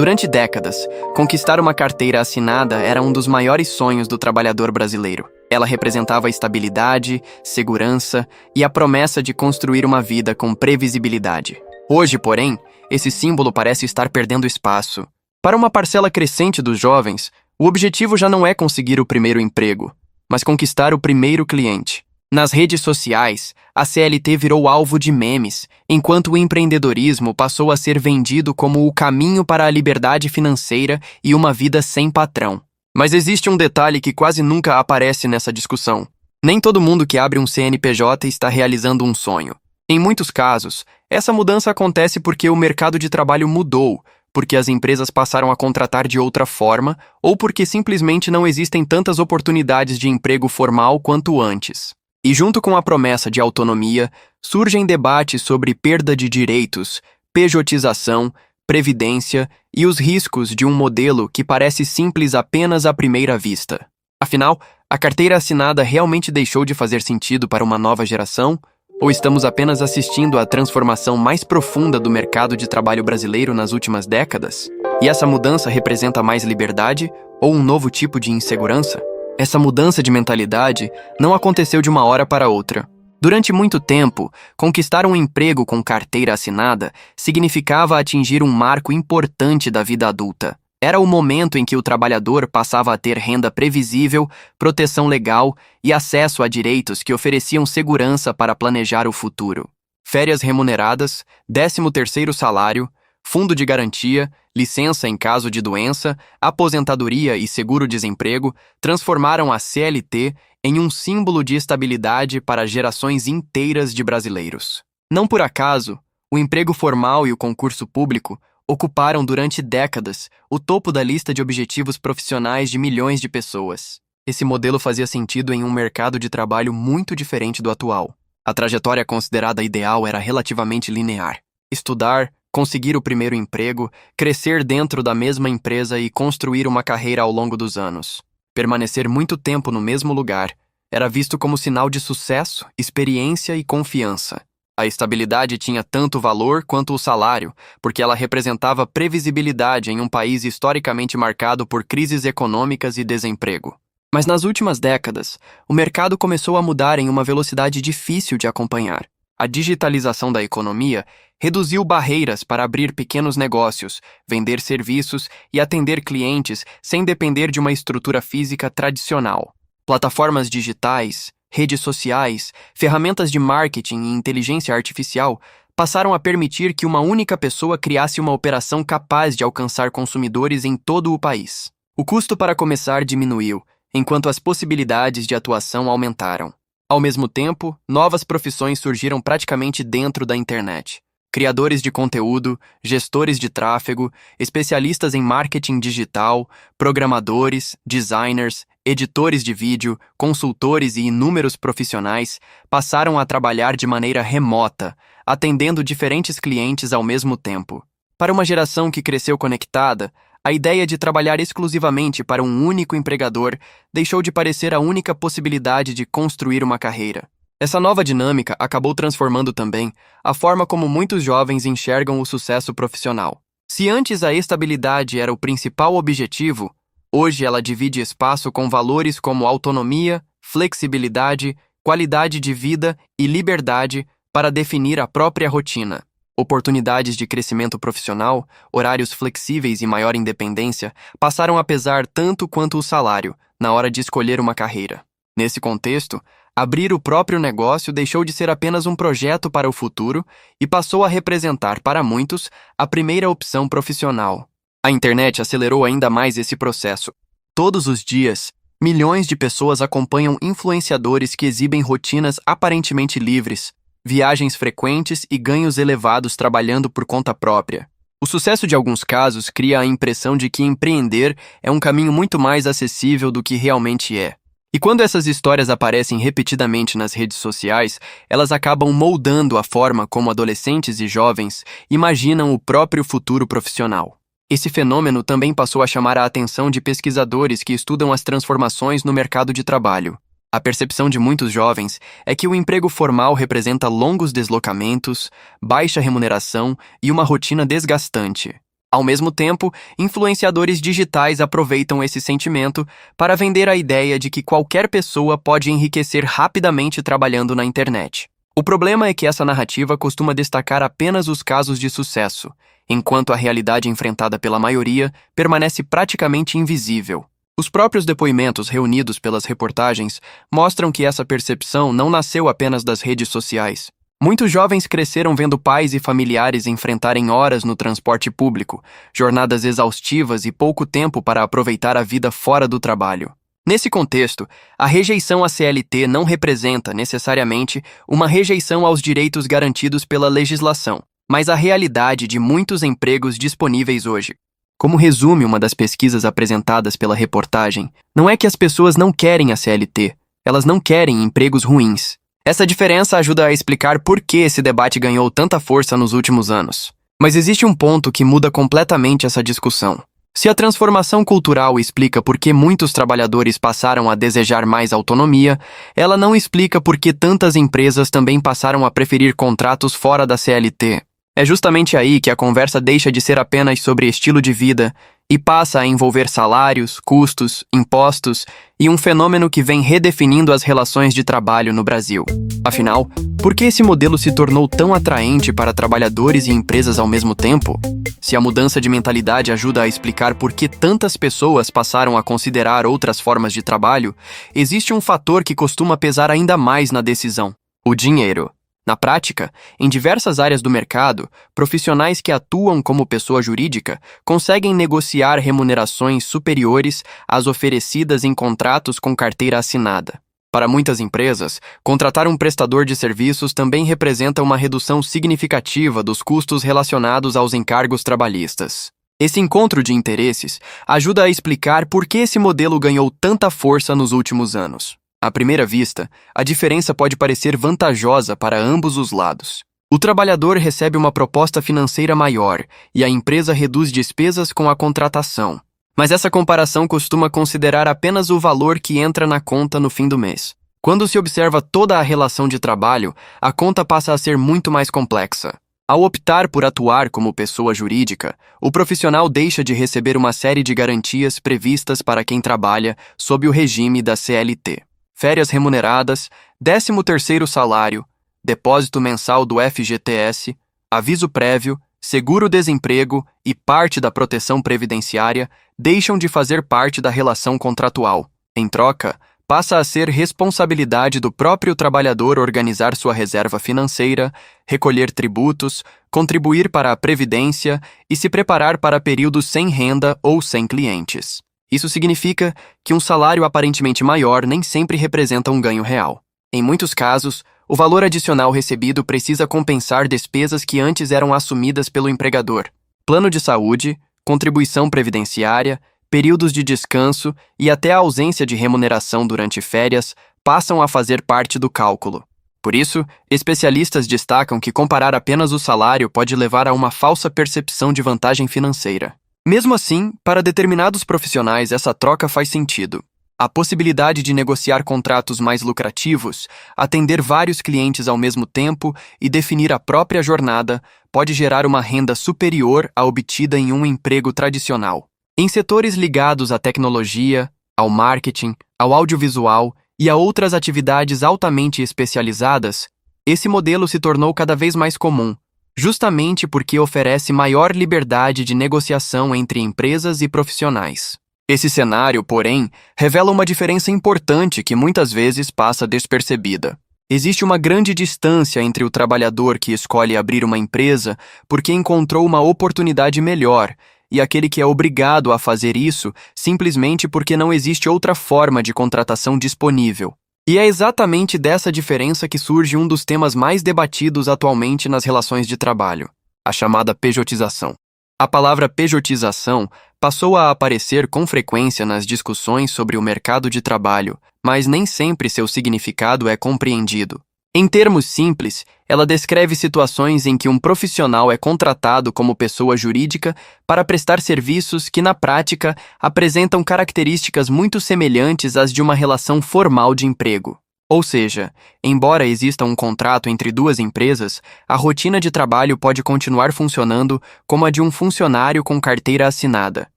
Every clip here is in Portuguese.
Durante décadas, conquistar uma carteira assinada era um dos maiores sonhos do trabalhador brasileiro. Ela representava estabilidade, segurança e a promessa de construir uma vida com previsibilidade. Hoje, porém, esse símbolo parece estar perdendo espaço. Para uma parcela crescente dos jovens, o objetivo já não é conseguir o primeiro emprego, mas conquistar o primeiro cliente. Nas redes sociais, a CLT virou alvo de memes, enquanto o empreendedorismo passou a ser vendido como o caminho para a liberdade financeira e uma vida sem patrão. Mas existe um detalhe que quase nunca aparece nessa discussão. Nem todo mundo que abre um CNPJ está realizando um sonho. Em muitos casos, essa mudança acontece porque o mercado de trabalho mudou, porque as empresas passaram a contratar de outra forma ou porque simplesmente não existem tantas oportunidades de emprego formal quanto antes. E junto com a promessa de autonomia, surgem debates sobre perda de direitos, pejotização, previdência e os riscos de um modelo que parece simples apenas à primeira vista. Afinal, a carteira assinada realmente deixou de fazer sentido para uma nova geração? Ou estamos apenas assistindo à transformação mais profunda do mercado de trabalho brasileiro nas últimas décadas? E essa mudança representa mais liberdade ou um novo tipo de insegurança? Essa mudança de mentalidade não aconteceu de uma hora para outra. Durante muito tempo, conquistar um emprego com carteira assinada significava atingir um marco importante da vida adulta. Era o momento em que o trabalhador passava a ter renda previsível, proteção legal e acesso a direitos que ofereciam segurança para planejar o futuro. Férias remuneradas, 13º salário, fundo de garantia, licença em caso de doença, aposentadoria e seguro-desemprego transformaram a CLT em um símbolo de estabilidade para gerações inteiras de brasileiros. Não por acaso, o emprego formal e o concurso público ocuparam durante décadas o topo da lista de objetivos profissionais de milhões de pessoas. Esse modelo fazia sentido em um mercado de trabalho muito diferente do atual. A trajetória considerada ideal era relativamente linear. Estudar, conseguir o primeiro emprego, crescer dentro da mesma empresa e construir uma carreira ao longo dos anos. Permanecer muito tempo no mesmo lugar era visto como sinal de sucesso, experiência e confiança. A estabilidade tinha tanto valor quanto o salário, porque ela representava previsibilidade em um país historicamente marcado por crises econômicas e desemprego. Mas nas últimas décadas, o mercado começou a mudar em uma velocidade difícil de acompanhar. A digitalização da economia reduziu barreiras para abrir pequenos negócios, vender serviços e atender clientes sem depender de uma estrutura física tradicional. Plataformas digitais, redes sociais, ferramentas de marketing e inteligência artificial passaram a permitir que uma única pessoa criasse uma operação capaz de alcançar consumidores em todo o país. O custo para começar diminuiu, enquanto as possibilidades de atuação aumentaram. Ao mesmo tempo, novas profissões surgiram praticamente dentro da internet. Criadores de conteúdo, gestores de tráfego, especialistas em marketing digital, programadores, designers, editores de vídeo, consultores e inúmeros profissionais passaram a trabalhar de maneira remota, atendendo diferentes clientes ao mesmo tempo. Para uma geração que cresceu conectada, a ideia de trabalhar exclusivamente para um único empregador deixou de parecer a única possibilidade de construir uma carreira. Essa nova dinâmica acabou transformando também a forma como muitos jovens enxergam o sucesso profissional. Se antes a estabilidade era o principal objetivo, hoje ela divide espaço com valores como autonomia, flexibilidade, qualidade de vida e liberdade para definir a própria rotina. Oportunidades de crescimento profissional, horários flexíveis e maior independência passaram a pesar tanto quanto o salário na hora de escolher uma carreira. Nesse contexto, abrir o próprio negócio deixou de ser apenas um projeto para o futuro e passou a representar para muitos a primeira opção profissional. A internet acelerou ainda mais esse processo. Todos os dias, milhões de pessoas acompanham influenciadores que exibem rotinas aparentemente livres, viagens frequentes e ganhos elevados trabalhando por conta própria. O sucesso de alguns casos cria a impressão de que empreender é um caminho muito mais acessível do que realmente é. E quando essas histórias aparecem repetidamente nas redes sociais, elas acabam moldando a forma como adolescentes e jovens imaginam o próprio futuro profissional. Esse fenômeno também passou a chamar a atenção de pesquisadores que estudam as transformações no mercado de trabalho. A percepção de muitos jovens é que o emprego formal representa longos deslocamentos, baixa remuneração e uma rotina desgastante. Ao mesmo tempo, influenciadores digitais aproveitam esse sentimento para vender a ideia de que qualquer pessoa pode enriquecer rapidamente trabalhando na internet. O problema é que essa narrativa costuma destacar apenas os casos de sucesso, enquanto a realidade enfrentada pela maioria permanece praticamente invisível. Os próprios depoimentos reunidos pelas reportagens mostram que essa percepção não nasceu apenas das redes sociais. Muitos jovens cresceram vendo pais e familiares enfrentarem horas no transporte público, jornadas exaustivas e pouco tempo para aproveitar a vida fora do trabalho. Nesse contexto, a rejeição à CLT não representa, necessariamente, uma rejeição aos direitos garantidos pela legislação, mas a realidade de muitos empregos disponíveis hoje. Como resume uma das pesquisas apresentadas pela reportagem, não é que as pessoas não querem a CLT, elas não querem empregos ruins. Essa diferença ajuda a explicar por que esse debate ganhou tanta força nos últimos anos. Mas existe um ponto que muda completamente essa discussão. Se a transformação cultural explica por que muitos trabalhadores passaram a desejar mais autonomia, ela não explica por que tantas empresas também passaram a preferir contratos fora da CLT. É justamente aí que a conversa deixa de ser apenas sobre estilo de vida e passa a envolver salários, custos, impostos e um fenômeno que vem redefinindo as relações de trabalho no Brasil. Afinal, por que esse modelo se tornou tão atraente para trabalhadores e empresas ao mesmo tempo? Se a mudança de mentalidade ajuda a explicar por que tantas pessoas passaram a considerar outras formas de trabalho, existe um fator que costuma pesar ainda mais na decisão: o dinheiro. Na prática, em diversas áreas do mercado, profissionais que atuam como pessoa jurídica conseguem negociar remunerações superiores às oferecidas em contratos com carteira assinada. Para muitas empresas, contratar um prestador de serviços também representa uma redução significativa dos custos relacionados aos encargos trabalhistas. Esse encontro de interesses ajuda a explicar por que esse modelo ganhou tanta força nos últimos anos. À primeira vista, a diferença pode parecer vantajosa para ambos os lados. O trabalhador recebe uma proposta financeira maior e a empresa reduz despesas com a contratação. Mas essa comparação costuma considerar apenas o valor que entra na conta no fim do mês. Quando se observa toda a relação de trabalho, a conta passa a ser muito mais complexa. Ao optar por atuar como pessoa jurídica, o profissional deixa de receber uma série de garantias previstas para quem trabalha sob o regime da CLT. Férias remuneradas, 13º salário, depósito mensal do FGTS, aviso prévio, seguro-desemprego e parte da proteção previdenciária deixam de fazer parte da relação contratual. Em troca, passa a ser responsabilidade do próprio trabalhador organizar sua reserva financeira, recolher tributos, contribuir para a previdência e se preparar para períodos sem renda ou sem clientes. Isso significa que um salário aparentemente maior nem sempre representa um ganho real. Em muitos casos, o valor adicional recebido precisa compensar despesas que antes eram assumidas pelo empregador. Plano de saúde, contribuição previdenciária, períodos de descanso e até a ausência de remuneração durante férias passam a fazer parte do cálculo. Por isso, especialistas destacam que comparar apenas o salário pode levar a uma falsa percepção de vantagem financeira. Mesmo assim, para determinados profissionais essa troca faz sentido. A possibilidade de negociar contratos mais lucrativos, atender vários clientes ao mesmo tempo e definir a própria jornada pode gerar uma renda superior à obtida em um emprego tradicional. Em setores ligados à tecnologia, ao marketing, ao audiovisual e a outras atividades altamente especializadas, esse modelo se tornou cada vez mais comum, justamente porque oferece maior liberdade de negociação entre empresas e profissionais. Esse cenário, porém, revela uma diferença importante que muitas vezes passa despercebida. Existe uma grande distância entre o trabalhador que escolhe abrir uma empresa porque encontrou uma oportunidade melhor e aquele que é obrigado a fazer isso simplesmente porque não existe outra forma de contratação disponível. E é exatamente dessa diferença que surge um dos temas mais debatidos atualmente nas relações de trabalho, a chamada pejotização. A palavra pejotização passou a aparecer com frequência nas discussões sobre o mercado de trabalho, mas nem sempre seu significado é compreendido. Em termos simples, ela descreve situações em que um profissional é contratado como pessoa jurídica para prestar serviços que, na prática, apresentam características muito semelhantes às de uma relação formal de emprego. Ou seja, embora exista um contrato entre duas empresas, a rotina de trabalho pode continuar funcionando como a de um funcionário com carteira assinada.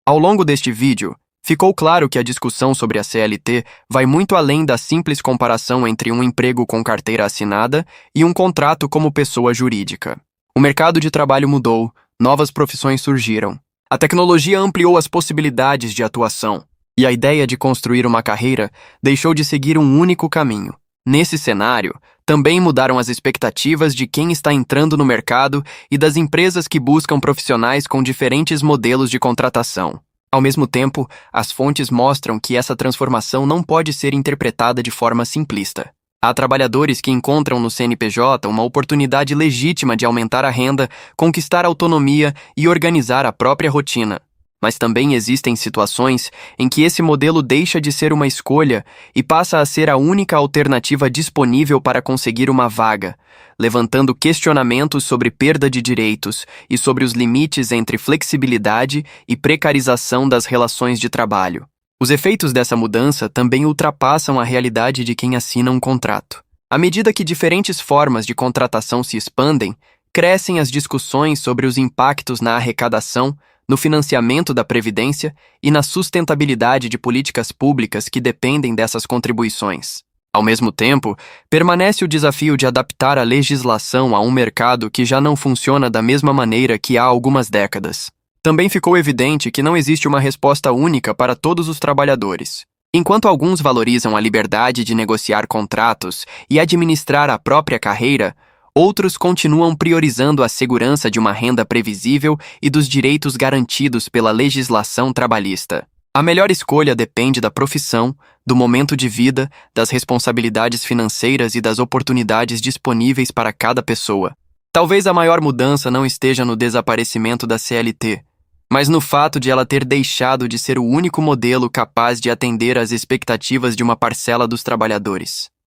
Ao longo deste vídeo, ficou claro que a discussão sobre a CLT vai muito além da simples comparação entre um emprego com carteira assinada e um contrato como pessoa jurídica. O mercado de trabalho mudou, novas profissões surgiram. A tecnologia ampliou as possibilidades de atuação, e a ideia de construir uma carreira deixou de seguir um único caminho. Nesse cenário, também mudaram as expectativas de quem está entrando no mercado e das empresas que buscam profissionais com diferentes modelos de contratação. Ao mesmo tempo, as fontes mostram que essa transformação não pode ser interpretada de forma simplista. Há trabalhadores que encontram no CNPJ uma oportunidade legítima de aumentar a renda, conquistar autonomia e organizar a própria rotina. Mas também existem situações em que esse modelo deixa de ser uma escolha e passa a ser a única alternativa disponível para conseguir uma vaga, levantando questionamentos sobre perda de direitos e sobre os limites entre flexibilidade e precarização das relações de trabalho. Os efeitos dessa mudança também ultrapassam a realidade de quem assina um contrato. À medida que diferentes formas de contratação se expandem, crescem as discussões sobre os impactos na arrecadação, no financiamento da Previdência e na sustentabilidade de políticas públicas que dependem dessas contribuições. Ao mesmo tempo, permanece o desafio de adaptar a legislação a um mercado que já não funciona da mesma maneira que há algumas décadas. Também ficou evidente que não existe uma resposta única para todos os trabalhadores. Enquanto alguns valorizam a liberdade de negociar contratos e administrar a própria carreira, outros continuam priorizando a segurança de uma renda previsível e dos direitos garantidos pela legislação trabalhista. A melhor escolha depende da profissão, do momento de vida, das responsabilidades financeiras e das oportunidades disponíveis para cada pessoa. Talvez a maior mudança não esteja no desaparecimento da CLT, mas no fato de ela ter deixado de ser o único modelo capaz de atender às expectativas de uma parcela dos trabalhadores.